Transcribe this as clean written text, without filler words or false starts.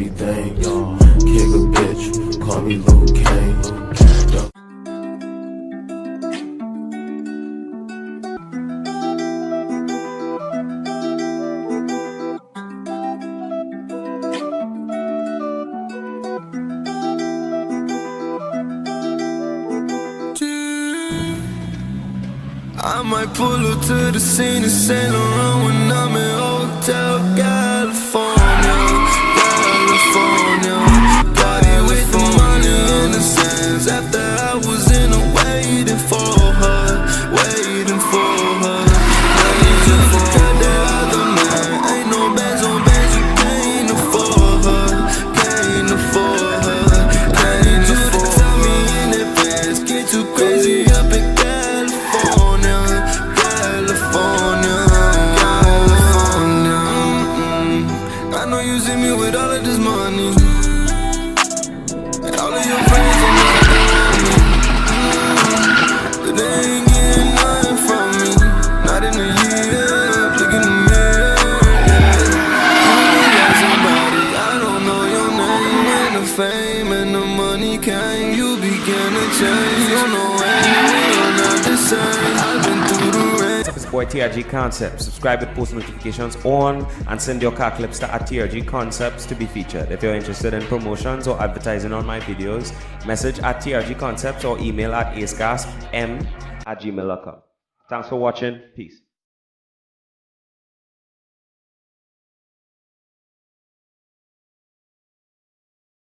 everything. Kick a bitch, call me Luke Kane. I might pull up to the scene and sail around when I'm in Hotel California, California. Party with the money in the sands after I was in a waiting for her, waiting for her. Money to cut that other man. Ain't no bands on bands, you can't afford her, can't afford her. I need you to tell me in advance, get too crazy up in California. I know you see me with all of this money, and all of your friends are not around me, but they ain't getting nothing from me, not in a year. Look in the mirror, you look like somebody, I don't know your name. When the fame and the money came, you began to change. You don't know anything, you're not the same. I've been through the rain. It's boy Trgconcepts. Subscribe with post notifications on and send your car clips to @Trgconcepts to be featured. If you're interested in promotions or advertising on my videos, message @Trgconcepts or email at acegaspm@gmail.com. Thanks for watching. Peace.